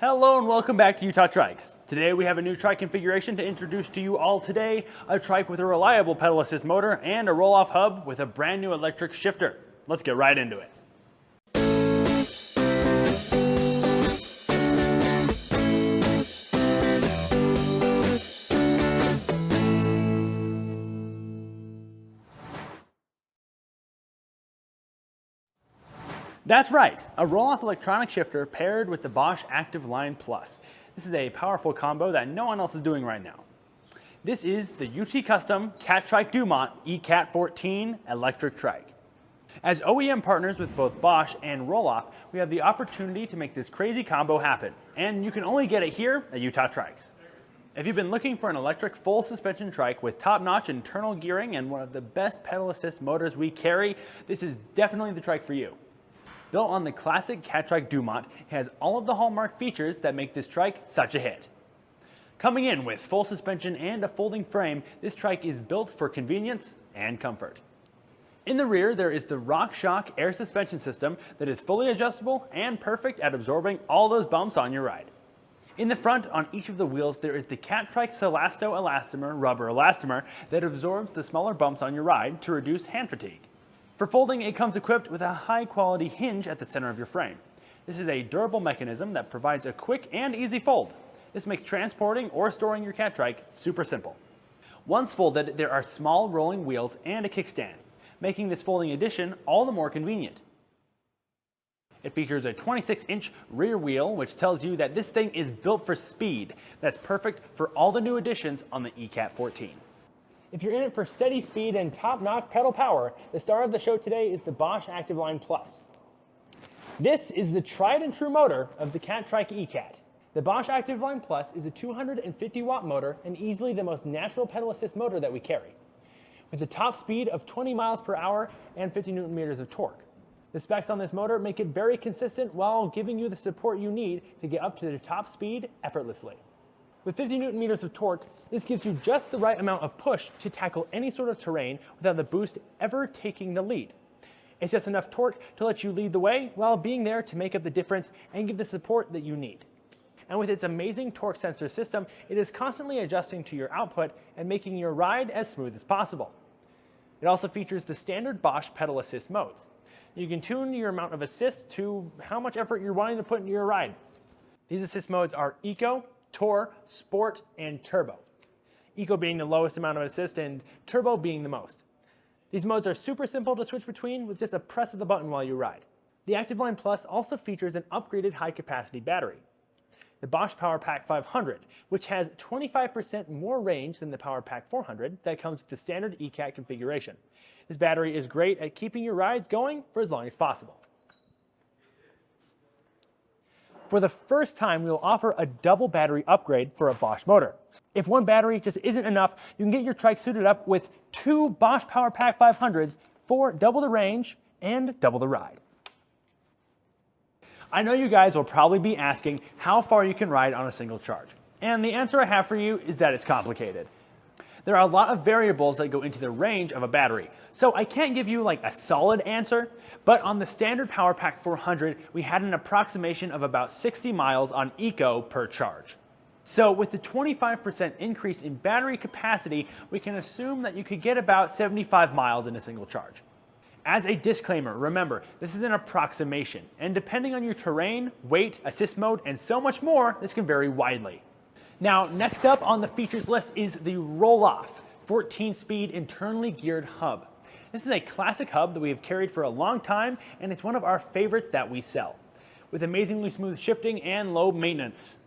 Hello and welcome back to Utah Trikes. Today we have a new trike configuration to introduce to you all today, a trike with a reliable pedal assist motor and a roll-off hub with a brand new electric shifter. Let's get right into it. That's right, a roll-off electronic shifter paired with the Bosch Active Line Plus. This is a powerful combo that no one else is doing right now. This is the UTCustom Catrike Dumont eCat14 electric trike. As OEM partners with both Bosch and Rohloff, we have the opportunity to make this crazy combo happen, and you can only get it here at Utah Trikes. If you've been looking for an electric full suspension trike with top-notch internal gearing and one of the best pedal assist motors we carry, this is definitely the trike for you. Built on the classic Catrike Dumont, it has all of the hallmark features that make this trike such a hit. Coming in with full suspension and a folding frame, this trike is built for convenience and comfort. In the rear, there is the RockShox air suspension system that is fully adjustable and perfect at absorbing all those bumps on your ride. In the front, on each of the wheels, there is the Catrike Celasto elastomer rubber elastomer that absorbs the smaller bumps on your ride to reduce hand fatigue. For folding, it comes equipped with a high-quality hinge at the center of your frame. This is a durable mechanism that provides a quick and easy fold. This makes transporting or storing your Catrike super simple. Once folded, there are small rolling wheels and a kickstand, making this folding addition all the more convenient. It features a 26-inch rear wheel, which tells you that this thing is built for speed. That's perfect for all the new additions on the eCat14. If you're in it for steady speed and top-notch pedal power, the star of the show today is the Bosch Active Line Plus. This is the tried and true motor of the Catrike eCat. The Bosch Active Line Plus is a 250-watt motor and easily the most natural pedal assist motor that we carry, with a top speed of 20 miles per hour and 50 newton meters of torque. The specs on this motor make it very consistent while giving you the support you need to get up to the top speed effortlessly. With 50 newton meters of torque, this gives you just the right amount of push to tackle any sort of terrain without the boost ever taking the lead. It's just enough torque to let you lead the way while being there to make up the difference and give the support that you need. And with its amazing torque sensor system, it is constantly adjusting to your output and making your ride as smooth as possible. It also features the standard Bosch pedal assist modes. You can tune your amount of assist to how much effort you're wanting to put into your ride. These assist modes are Eco, Tour, Sport, and Turbo. Eco being the lowest amount of assist and Turbo being the most. These modes are super simple to switch between with just a press of the button while you ride. The Active Line Plus also features an upgraded high-capacity battery, the Bosch PowerPack 500, which has 25% more range than the PowerPack 400 that comes with the standard eCat configuration. This battery is great at keeping your rides going for as long as possible. For the first time, we will offer a double battery upgrade for a Bosch motor. If one battery just isn't enough, you can get your trike suited up with two Bosch PowerPack 500s for double the range and double the ride. I know you guys will probably be asking how far you can ride on a single charge. And the answer I have for you is that it's complicated. There are a lot of variables that go into the range of a battery, so I can't give you like a solid answer, but on the standard PowerPack 400, we had an approximation of about 60 miles on Eco per charge. So with the 25% increase in battery capacity, we can assume that you could get about 75 miles in a single charge. As a disclaimer, remember, this is an approximation, and depending on your terrain, weight, assist mode, and so much more, this can vary widely. Now, next up on the features list is the Rohloff 14-speed internally geared hub. This is a classic hub that we have carried for a long time, and it's one of our favorites that we sell, with amazingly smooth shifting and low maintenance.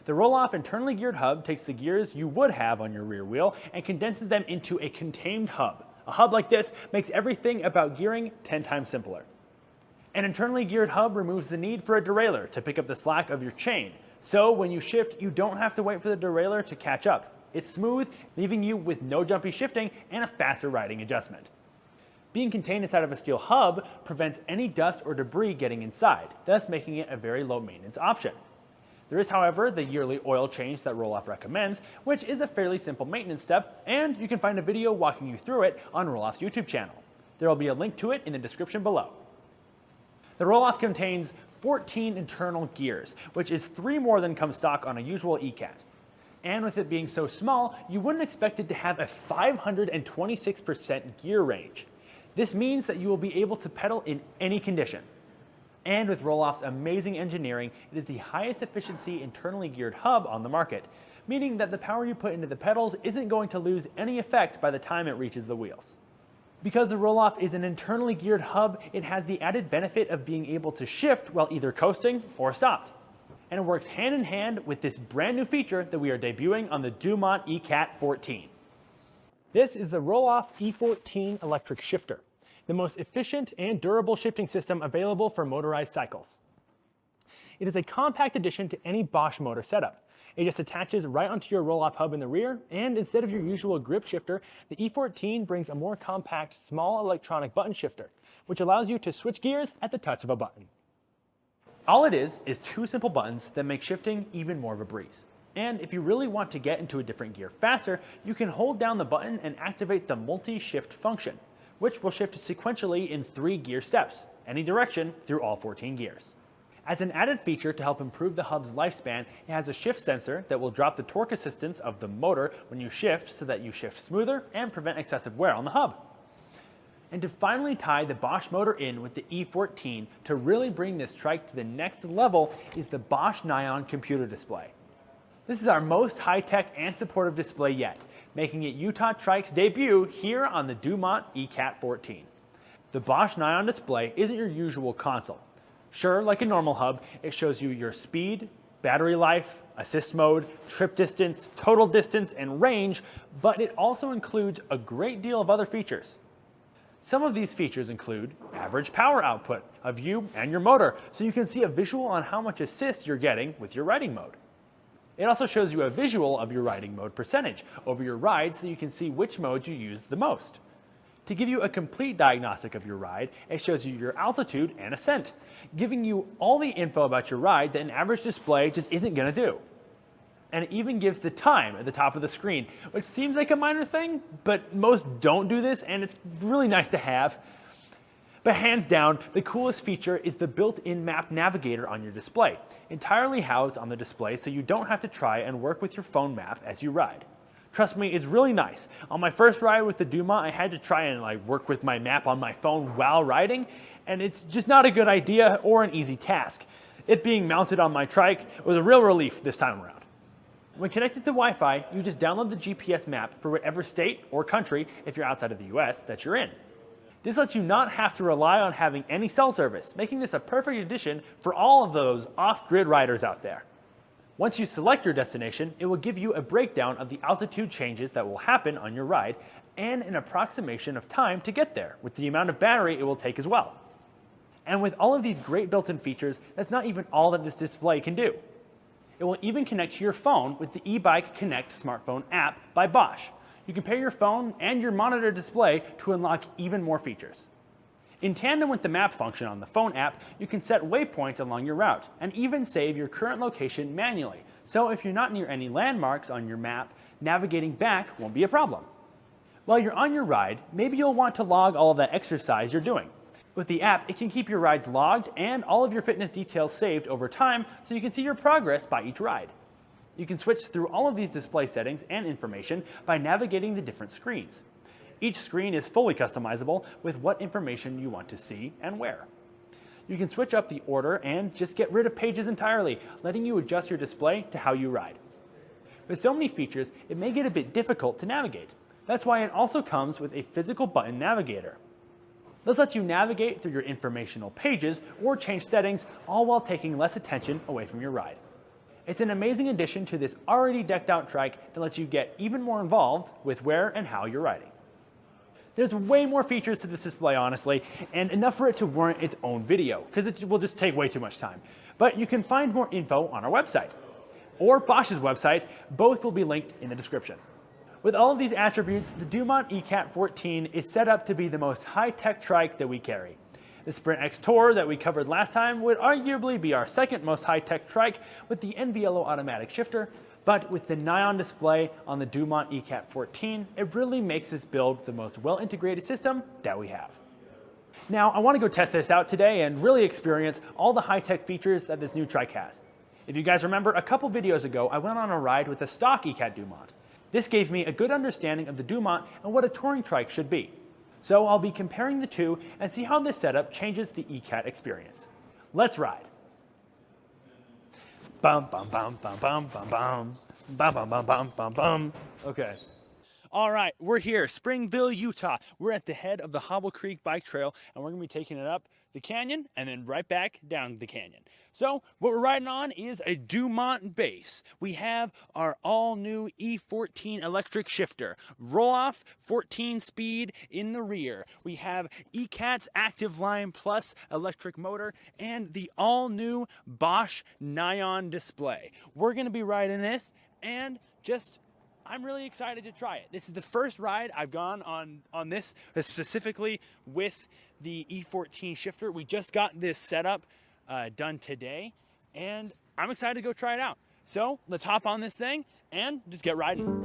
The Rohloff internally geared hub takes the gears you would have on your rear wheel and condenses them into a contained hub. A hub like this makes everything about gearing 10 times simpler. An internally geared hub removes the need for a derailleur to pick up the slack of your chain. So when you shift, you don't have to wait for the derailleur to catch up. It's smooth, leaving you with no jumpy shifting and a faster riding adjustment. Being contained inside of a steel hub prevents any dust or debris getting inside, thus making it a very low maintenance option. There is, however, the yearly oil change that Rohloff recommends, which is a fairly simple maintenance step, and you can find a video walking you through it on Rohloff's YouTube channel. There will be a link to it in the description below. The Rohloff contains 14 internal gears, which is 3 more than comes stock on a usual eCat. And with it being so small, you wouldn't expect it to have a 526% gear range. This means that you will be able to pedal in any condition. And with Rohloff's amazing engineering, it is the highest efficiency internally geared hub on the market, meaning that the power you put into the pedals isn't going to lose any effect by the time it reaches the wheels. Because the Rohloff is an internally geared hub, it has the added benefit of being able to shift while either coasting or stopped. And it works hand in hand with this brand new feature that we are debuting on the Dumont eCat14. This is the Rohloff E14 electric shifter, the most efficient and durable shifting system available for motorized cycles. It is a compact addition to any Bosch motor setup. It just attaches right onto your Rohloff hub in the rear, and instead of your usual grip shifter, the E14 brings a more compact, small electronic button shifter, which allows you to switch gears at the touch of a button. All it is 2 simple buttons that make shifting even more of a breeze. And if you really want to get into a different gear faster, you can hold down the button and activate the multi-shift function, which will shift sequentially in 3 gear steps, any direction through all 14 gears. As an added feature to help improve the hub's lifespan, it has a shift sensor that will drop the torque assistance of the motor when you shift so that you shift smoother and prevent excessive wear on the hub. And to finally tie the Bosch motor in with the E14 to really bring this trike to the next level is the Bosch Nyon computer display. This is our most high-tech and supportive display yet, making it Utah Trikes' debut here on the Dumont eCat14. The Bosch Nyon display isn't your usual console. Sure, like a normal hub, it shows you your speed, battery life, assist mode, trip distance, total distance, and range, but it also includes a great deal of other features. Some of these features include average power output of you and your motor, so you can see a visual on how much assist you're getting with your riding mode. It also shows you a visual of your riding mode percentage over your ride so you can see which modes you use the most. To give you a complete diagnostic of your ride, it shows you your altitude and ascent, giving you all the info about your ride that an average display just isn't going to do. And it even gives the time at the top of the screen, which seems like a minor thing, but most don't do this, and it's really nice to have. But hands down, the coolest feature is the built-in map navigator on your display, entirely housed on the display so you don't have to try and work with your phone map as you ride. Trust me, it's really nice. On my first ride with the Dumont, I had to try and work with my map on my phone while riding, and it's just not a good idea or an easy task. It being mounted on my trike was a real relief this time around. When connected to Wi-Fi, you just download the GPS map for whatever state or country, if you're outside of the US, that you're in. This lets you not have to rely on having any cell service, making this a perfect addition for all of those off-grid riders out there. Once you select your destination, it will give you a breakdown of the altitude changes that will happen on your ride and an approximation of time to get there, with the amount of battery it will take as well. And with all of these great built-in features, that's not even all that this display can do. It will even connect to your phone with the eBike Connect smartphone app by Bosch. You can pair your phone and your monitor display to unlock even more features. In tandem with the map function on the phone app, you can set waypoints along your route and even save your current location manually. So if you're not near any landmarks on your map, navigating back won't be a problem. While you're on your ride, maybe you'll want to log all of that exercise you're doing. With the app, it can keep your rides logged and all of your fitness details saved over time so you can see your progress by each ride. You can switch through all of these display settings and information by navigating the different screens. Each screen is fully customizable with what information you want to see and where. You can switch up the order and just get rid of pages entirely, letting you adjust your display to how you ride. With so many features, it may get a bit difficult to navigate. That's why it also comes with a physical button navigator. This lets you navigate through your informational pages or change settings, all while taking less attention away from your ride. It's an amazing addition to this already decked out trike that lets you get even more involved with where and how you're riding. There's way more features to this display, honestly, and enough for it to warrant its own video, because it will just take way too much time. But you can find more info on our website, or Bosch's website. Both will be linked in the description. With all of these attributes, the Dumont eCat14 is set up to be the most high-tech trike that we carry. The Sprint X Tour that we covered last time would arguably be our second most high-tech trike with the NVLO automatic shifter, but with the Nyon display on the Dumont eCat14, it really makes this build the most well-integrated system that we have. Now, I want to go test this out today and really experience all the high-tech features that this new trike has. If you guys remember, a couple videos ago, I went on a ride with a stock eCat Dumont. This gave me a good understanding of the Dumont and what a touring trike should be. So I'll be comparing the two and see how this setup changes the eCat experience. Let's ride. Bum, bum, bum, bum, bum, bum, bum. Bum, bum, bum, bum, bum, bum. Okay. All right, we're here, Springville, Utah. We're at the head of the Hobble Creek Bike Trail, and we're gonna be taking it up the canyon and then right back down the canyon. So what we're riding on is a Dumont base. We have our all-new E14 electric shifter, Rohloff 14 speed in the rear. We have eCat's Active Line Plus electric motor and the all-new Bosch Nyon display. We're gonna be riding this and I'm really excited to try it. This is the first ride I've gone on this, specifically with the E14 shifter. We just got this setup done today, and I'm excited to go try it out. So let's hop on this thing and just get riding.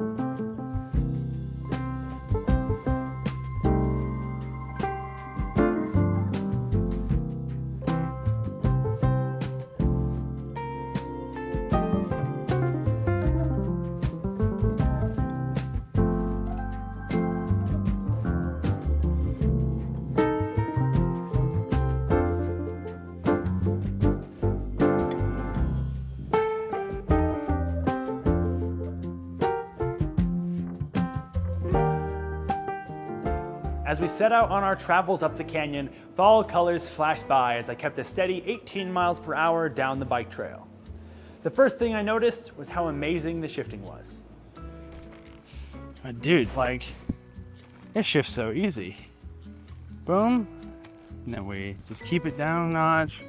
As we set out on our travels up the canyon, fall colors flashed by as I kept a steady 18 miles per hour down the bike trail. The first thing I noticed was how amazing the shifting was. Dude, like, it shifts so easy. Boom, and then we just keep it down a notch.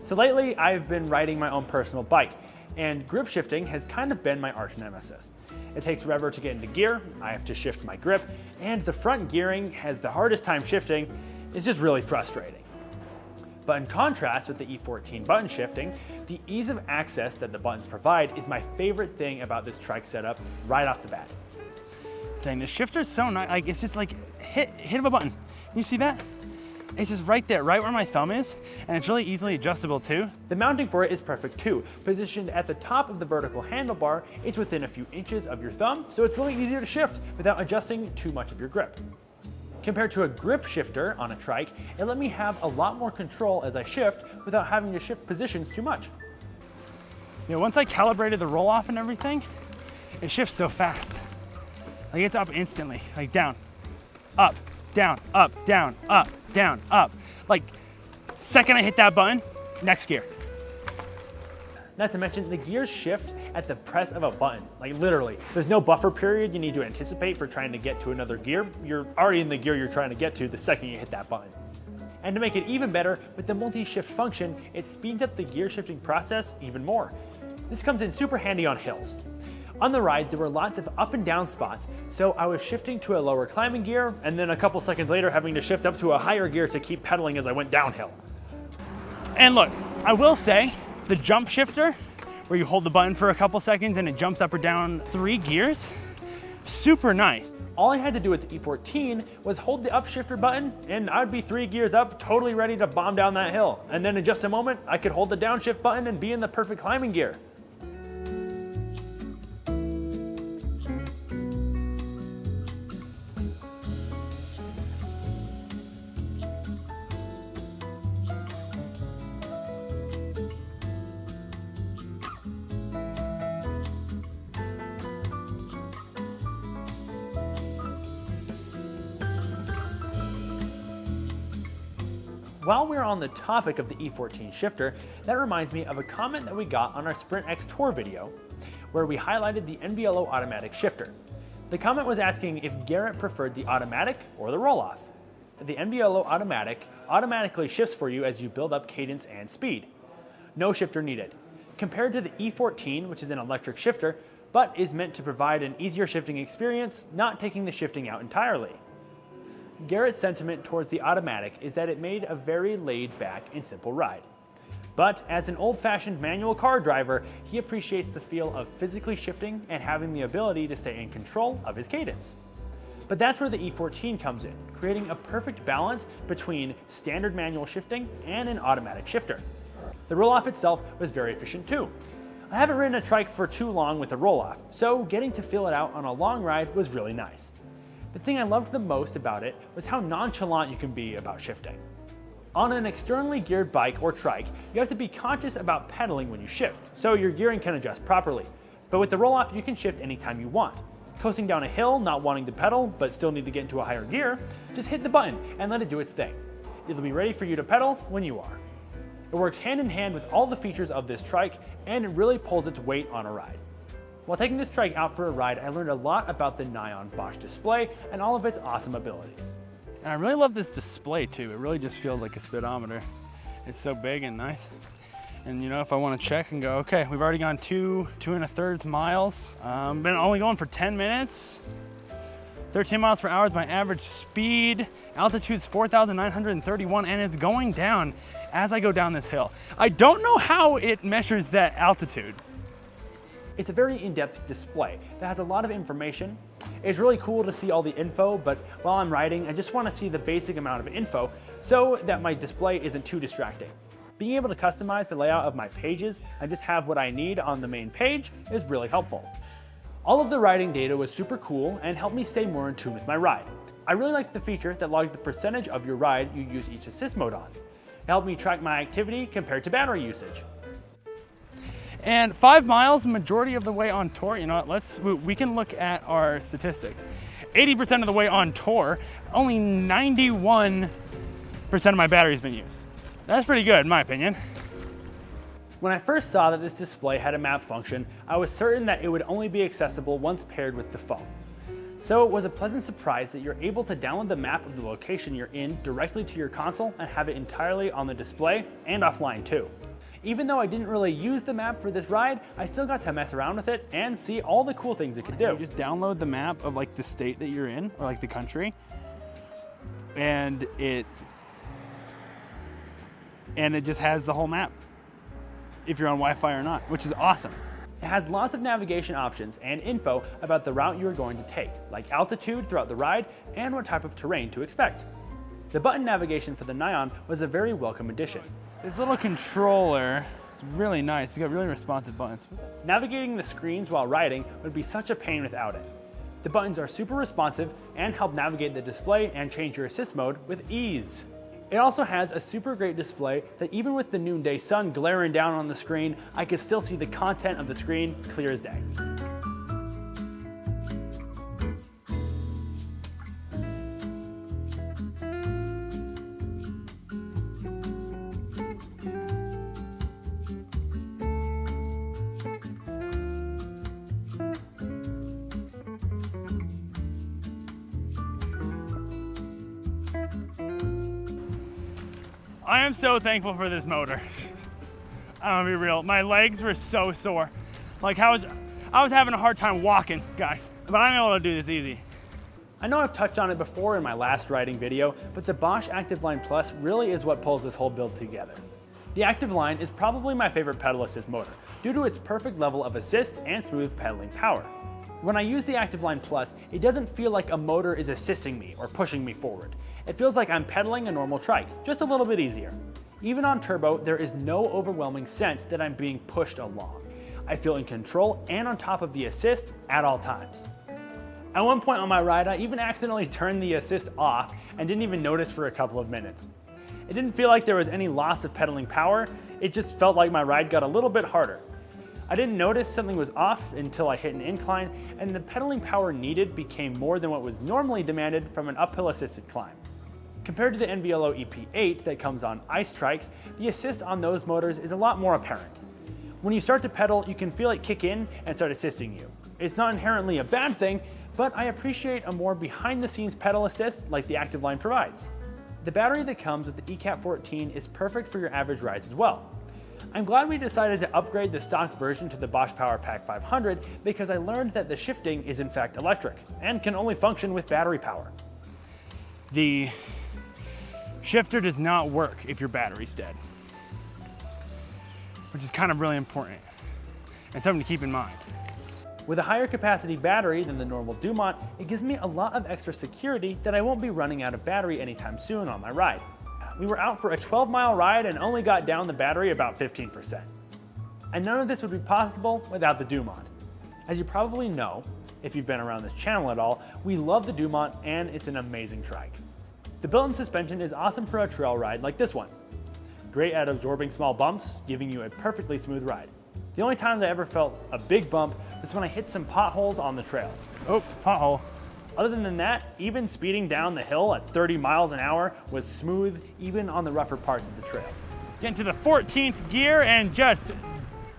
So lately, I've been riding my own personal bike, and grip shifting has kind of been my arch nemesis. It takes forever to get into gear, I have to shift my grip, and the front gearing has the hardest time shifting. It's just really frustrating. But in contrast with the E14 button shifting, the ease of access that the buttons provide is my favorite thing about this trike setup right off the bat. Dang, the shifter is so nice, like it's just like hit of a button. You see that? It's just right there, right where my thumb is, and it's really easily adjustable too. The mounting for it is perfect too. Positioned at the top of the vertical handlebar, it's within a few inches of your thumb, so it's really easier to shift without adjusting too much of your grip. Compared to a grip shifter on a trike, it let me have a lot more control as I shift without having to shift positions too much. You know, once I calibrated the roll-off and everything, it shifts so fast. Like it's up instantly, like down, up, down, up, down, up, down, up. Like, second I hit that button, next gear. Not to mention, the gears shift at the press of a button, like literally. There's no buffer period you need to anticipate for trying to get to another gear. You're already in the gear you're trying to get to the second you hit that button. And to make it even better, with the multi-shift function, it speeds up the gear shifting process even more. This comes in super handy on hills. On the ride, there were lots of up and down spots, so I was shifting to a lower climbing gear, and then a couple seconds later having to shift up to a higher gear to keep pedaling as I went downhill. And look, I will say, the jump shifter, where you hold the button for a couple seconds and it jumps up or down 3 gears, super nice. All I had to do with the E14 was hold the up shifter button, and I'd be 3 gears up, totally ready to bomb down that hill. And then in just a moment, I could hold the downshift button and be in the perfect climbing gear. While we're on the topic of the E14 shifter, that reminds me of a comment that we got on our Sprint X Tour video, where we highlighted the NBLO automatic shifter. The comment was asking if Garrett preferred the automatic or the roll-off. The NBLO automatic automatically shifts for you as you build up cadence and speed. No shifter needed. Compared to the E14, which is an electric shifter, but is meant to provide an easier shifting experience, not taking the shifting out entirely. Garrett's sentiment towards the automatic is that it made a very laid-back and simple ride. But as an old-fashioned manual car driver, he appreciates the feel of physically shifting and having the ability to stay in control of his cadence. But that's where the E14 comes in, creating a perfect balance between standard manual shifting and an automatic shifter. The Rohloff itself was very efficient too. I haven't ridden a trike for too long with a Rohloff, so getting to feel it out on a long ride was really nice. The thing I loved the most about it was how nonchalant you can be about shifting. On an externally geared bike or trike, you have to be conscious about pedaling when you shift, so your gearing can adjust properly. But with the Rohloff, you can shift anytime you want. Coasting down a hill, not wanting to pedal, but still need to get into a higher gear, just hit the button and let it do its thing. It'll be ready for you to pedal when you are. It works hand in hand with all the features of this trike, and it really pulls its weight on a ride. While taking this trike out for a ride, I learned a lot about the Nyon Bosch display and all of its awesome abilities. And I really love this display too. It really just feels like a speedometer. It's so big and nice. And you know, if I want to check and go, okay, we've already gone 2.25 miles. Been only going for 10 minutes. 13 miles per hour is my average speed. Altitude's 4,931, and it's going down as I go down this hill. I don't know how it measures that altitude. It's a very in-depth display that has a lot of information. It's really cool to see all the info, but while I'm riding, I just want to see the basic amount of info so that my display isn't too distracting. Being able to customize the layout of my pages and just have what I need on the main page is really helpful. All of the riding data was super cool and helped me stay more in tune with my ride. I really liked the feature that logged the percentage of your ride you use each assist mode on. It helped me track my activity compared to battery usage. And 5 miles, majority of the way on tour, you know what, we can look at our statistics. 80% of the way on tour, only 91% of my battery's been used. That's pretty good in my opinion. When I first saw that this display had a map function, I was certain that it would only be accessible once paired with the phone. So it was a pleasant surprise that you're able to download the map of the location you're in directly to your console and have it entirely on the display and offline too. Even though I didn't really use the map for this ride, I still got to mess around with it and see all the cool things it could do. You just download the map of like the state that you're in, or like the country, and it just has the whole map, if you're on Wi-Fi or not, which is awesome. It has lots of navigation options and info about the route you are going to take, like altitude throughout the ride and what type of terrain to expect. The button navigation for the Nyon was a very welcome addition. This little controller is really nice. It's got really responsive buttons. Navigating the screens while riding would be such a pain without it. The buttons are super responsive and help navigate the display and change your assist mode with ease. It also has a super great display that even with the noonday sun glaring down on the screen, I could still see the content of the screen clear as day. I am so thankful for this motor. I'm gonna be real, my legs were so sore. Like I was having a hard time walking, guys, but I'm able to do this easy. I know I've touched on it before in my last riding video, but the Bosch Active Line Plus really is what pulls this whole build together. The Active Line is probably my favorite pedal assist motor due to its perfect level of assist and smooth pedaling power. When I use the Active Line Plus, it doesn't feel like a motor is assisting me or pushing me forward. It feels like I'm pedaling a normal trike, just a little bit easier. Even on turbo, there is no overwhelming sense that I'm being pushed along. I feel in control and on top of the assist at all times. At one point on my ride, I even accidentally turned the assist off and didn't even notice for a couple of minutes. It didn't feel like there was any loss of pedaling power, it just felt like my ride got a little bit harder. I didn't notice something was off until I hit an incline, and the pedaling power needed became more than what was normally demanded from an uphill assisted climb. Compared to the NVLO EP8 that comes on ice trikes, the assist on those motors is a lot more apparent. When you start to pedal, you can feel it kick in and start assisting you. It's not inherently a bad thing, but I appreciate a more behind-the-scenes pedal assist like the Active Line provides. The battery that comes with the eCat14 is perfect for your average rides as well. I'm glad we decided to upgrade the stock version to the Bosch Power Pack 500 because I learned that the shifting is in fact electric and can only function with battery power. The shifter does not work if your battery's dead, which is kind of really important and something to keep in mind. With a higher capacity battery than the normal Dumont, it gives me a lot of extra security that I won't be running out of battery anytime soon on my ride. We were out for a 12-mile ride and only got down the battery about 15%. And none of this would be possible without the Dumont. As you probably know, if you've been around this channel at all, we love the Dumont and it's an amazing trike. The built-in suspension is awesome for a trail ride like this one. Great at absorbing small bumps, giving you a perfectly smooth ride. The only times I ever felt a big bump was when I hit some potholes on the trail. Oh, pothole. Other than that, even speeding down the hill at 30 miles an hour was smooth even on the rougher parts of the trail. Get into the 14th gear and just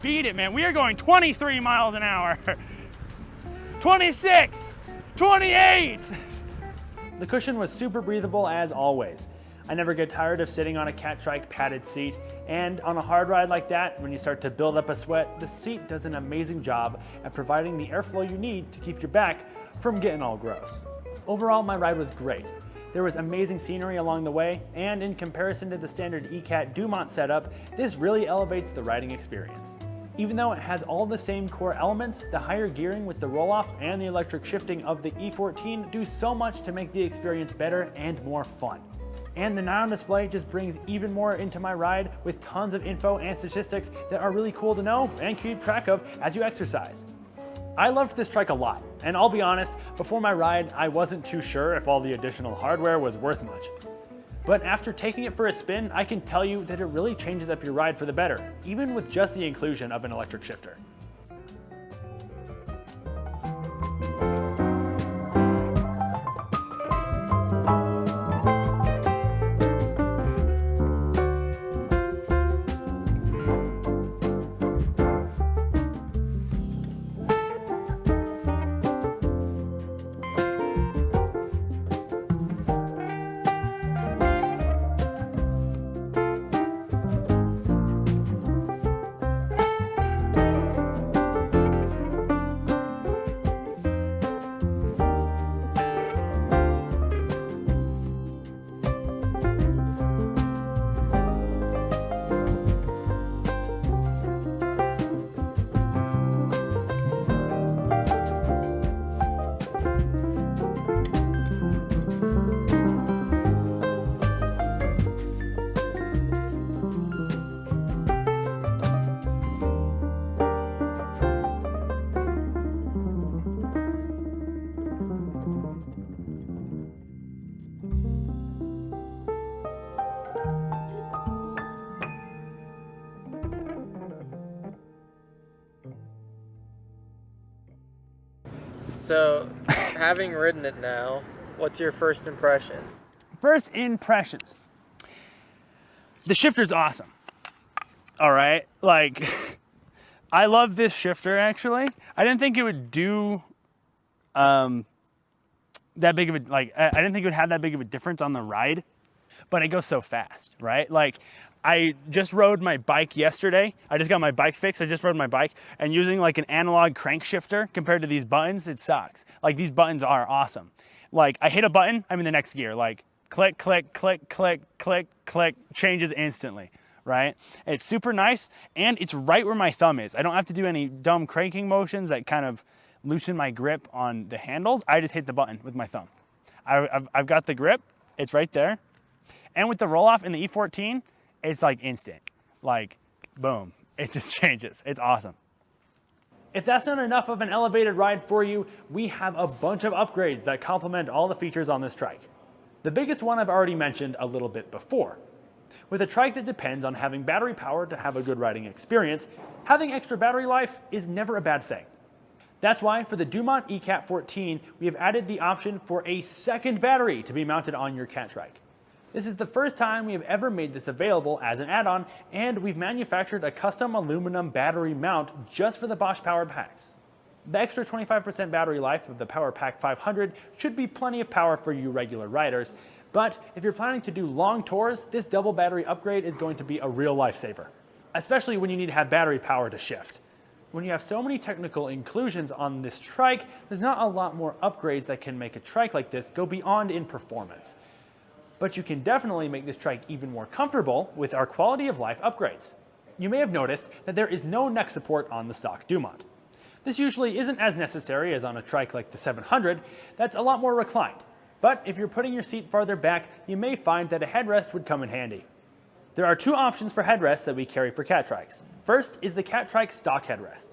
beat it, man. We are going 23 miles an hour. 26, 28. The cushion was super breathable as always. I never get tired of sitting on a Catrike padded seat, and on a hard ride like that, when you start to build up a sweat, the seat does an amazing job at providing the airflow you need to keep your back from getting all gross. Overall, my ride was great. There was amazing scenery along the way, and in comparison to the standard eCat Dumont setup, this really elevates the riding experience. Even though it has all the same core elements, the higher gearing with the Rohloff and the electric shifting of the E14 do so much to make the experience better and more fun. And the Nyon display just brings even more into my ride with tons of info and statistics that are really cool to know and keep track of as you exercise. I loved this trike a lot, and I'll be honest, before my ride, I wasn't too sure if all the additional hardware was worth much. But after taking it for a spin, I can tell you that it really changes up your ride for the better, even with just the inclusion of an electric shifter. So, having ridden it now, what's your first impression? First impressions. The shifter's awesome. All right, like, I love this shifter actually. I didn't think it would do that big of a, I didn't think it would have that big of a difference on the ride, but it goes so fast, right? Like, I just rode my bike yesterday. I just got my bike fixed. I just rode my bike, and using like an analog crank shifter compared to these buttons, it sucks. Like, these buttons are awesome. Like, I hit a button, I'm in the next gear. Like, click, click, click, click, click, click, changes instantly, right? It's super nice, and it's right where my thumb is. I don't have to do any dumb cranking motions that kind of loosen my grip on the handles. I just hit the button with my thumb. I've got the grip. It's right there. And with the Rohloff and the E14, it's like instant. Like, boom. It just changes. It's awesome. If that's not enough of an elevated ride for you, we have a bunch of upgrades that complement all the features on this trike. The biggest one I've already mentioned a little bit before. With a trike that depends on having battery power to have a good riding experience, having extra battery life is never a bad thing. That's why for the Dumont eCat14, we have added the option for a second battery to be mounted on your Catrike. This is the first time we have ever made this available as an add-on, and we've manufactured a custom aluminum battery mount just for the Bosch Power Packs. The extra 25% battery life of the Power Pack 500 should be plenty of power for you regular riders, but if you're planning to do long tours, this double battery upgrade is going to be a real lifesaver, especially when you need to have battery power to shift. When you have so many technical inclusions on this trike, there's not a lot more upgrades that can make a trike like this go beyond in performance. But you can definitely make this trike even more comfortable with our quality of life upgrades. You may have noticed that there is no neck support on the stock Dumont. This usually isn't as necessary as on a trike like the 700 that's a lot more reclined. But if you're putting your seat farther back, you may find that a headrest would come in handy. There are two options for headrests that we carry for Catrikes. First is the Catrike stock headrest.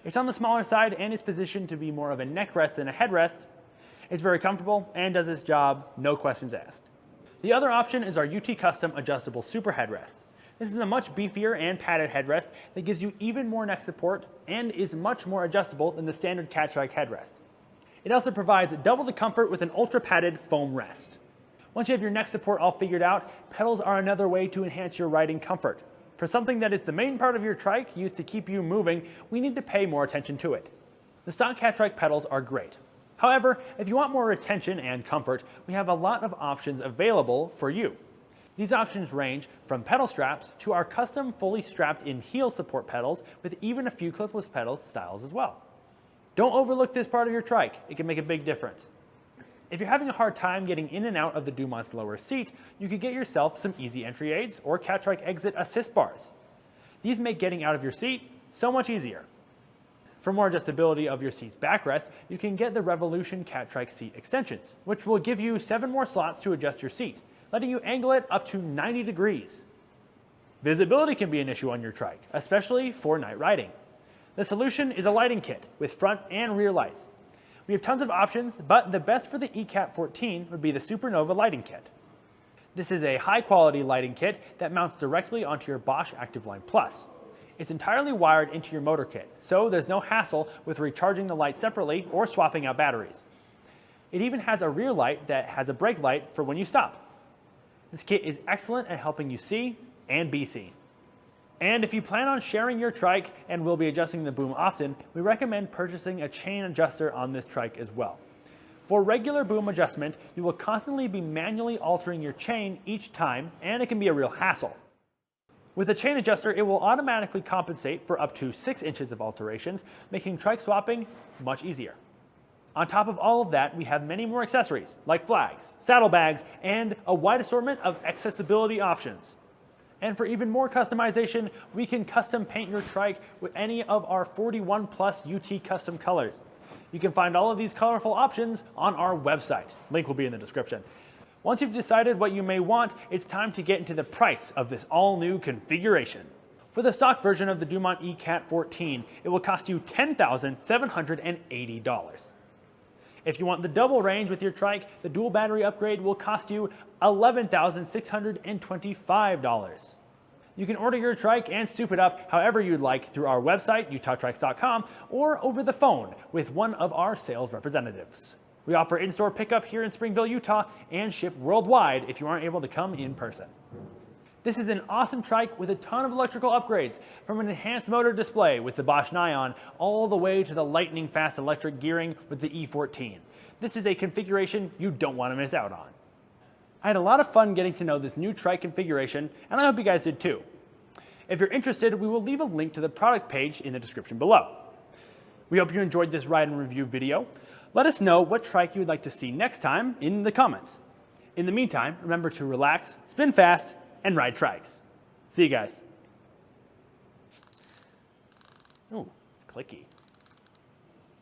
It's on the smaller side and is positioned to be more of a neck rest than a headrest. It's very comfortable and does its job, no questions asked. The other option is our UTCustom adjustable super headrest. This is a much beefier and padded headrest that gives you even more neck support and is much more adjustable than the standard Catrike headrest. It also provides double the comfort with an ultra padded foam rest. Once you have your neck support all figured out, pedals are another way to enhance your riding comfort. For something that is the main part of your trike used to keep you moving, we need to pay more attention to it. The stock Catrike pedals are great. However, if you want more retention and comfort, we have a lot of options available for you. These options range from pedal straps to our custom fully strapped in heel support pedals with even a few clipless pedal styles as well. Don't overlook this part of your trike, it can make a big difference. If you're having a hard time getting in and out of the Dumont's lower seat, you could get yourself some easy entry aids or Catrike exit assist bars. These make getting out of your seat so much easier. For more adjustability of your seat's backrest, you can get the Revolution Catrike seat extensions, which will give you 7 more slots to adjust your seat, letting you angle it up to 90 degrees. Visibility can be an issue on your trike, especially for night riding. The solution is a lighting kit with front and rear lights. We have tons of options, but the best for the eCat14 would be the Supernova lighting kit. This is a high-quality lighting kit that mounts directly onto your Bosch Active Line Plus. It's entirely wired into your motor kit, so there's no hassle with recharging the light separately or swapping out batteries. It even has a rear light that has a brake light for when you stop. This kit is excellent at helping you see and be seen. And if you plan on sharing your trike and will be adjusting the boom often, we recommend purchasing a chain adjuster on this trike as well. For regular boom adjustment, you will constantly be manually altering your chain each time, and it can be a real hassle. With a chain adjuster, it will automatically compensate for up to 6 inches of alterations, making trike swapping much easier. On top of all of that, we have many more accessories, like flags, saddlebags, and a wide assortment of accessibility options. And for even more customization, we can custom paint your trike with any of our 41 plus UT custom colors. You can find all of these colorful options on our website. Link will be in the description. Once you've decided what you may want, it's time to get into the price of this all-new configuration. For the stock version of the Dumont eCat14, it will cost you $10,780. If you want the double range with your trike, the dual battery upgrade will cost you $11,625. You can order your trike and soup it up however you'd like through our website, UtahTrikes.com, or over the phone with one of our sales representatives. We offer in-store pickup here in Springville, Utah, and ship worldwide if you aren't able to come in person. This is an awesome trike with a ton of electrical upgrades, from an enhanced motor display with the Bosch Nyon all the way to the lightning fast electric gearing with the E14. This is a configuration you don't want to miss out on. I had a lot of fun getting to know this new trike configuration, and I hope you guys did too. If you're interested, we will leave a link to the product page in the description below. We hope you enjoyed this ride and review video. Let us know what trike you would like to see next time in the comments. In the meantime, remember to relax, spin fast, and ride trikes. See you guys. Oh, it's clicky.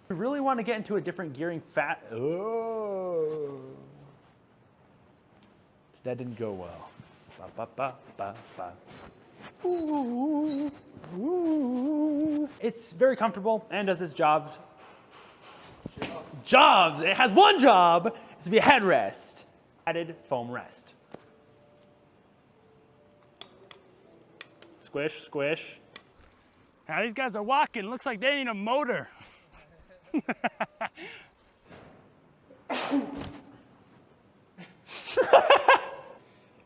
We really want to get into a different gearing Oh. That didn't go well. Ba, ba, ba, ba, ba. Ooh, ooh. It's very comfortable and does its jobs. It has one job. It's to be a headrest. Added foam rest. Squish, squish. Now these guys are walking. Looks like they need a motor.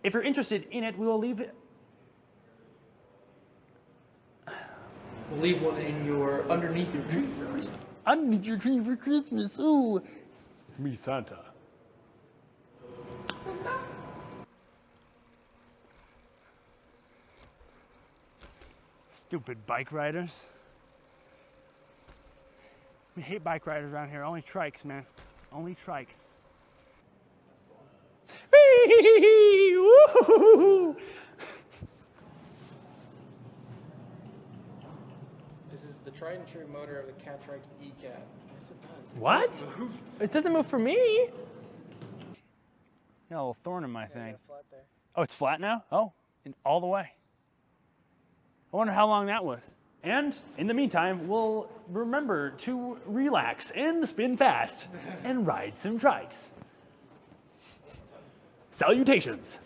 If you're interested in it, we will leave it. We'll leave one in your underneath your tree for Christmas. Underneath your tree for Christmas. Ooh. It's me, Santa. Stupid bike riders. We hate bike riders around here. Only trikes, man. Only trikes. This is the Trike. tried and true motor of the Catrike eCat. Yes, it does. What? does move. It doesn't move for me. Got a little thorn in my thing. Flat there. Oh, it's flat now? Oh, and all the way. I wonder how long that was. And in the meantime, we'll remember to relax and spin fast and ride some trikes. Salutations.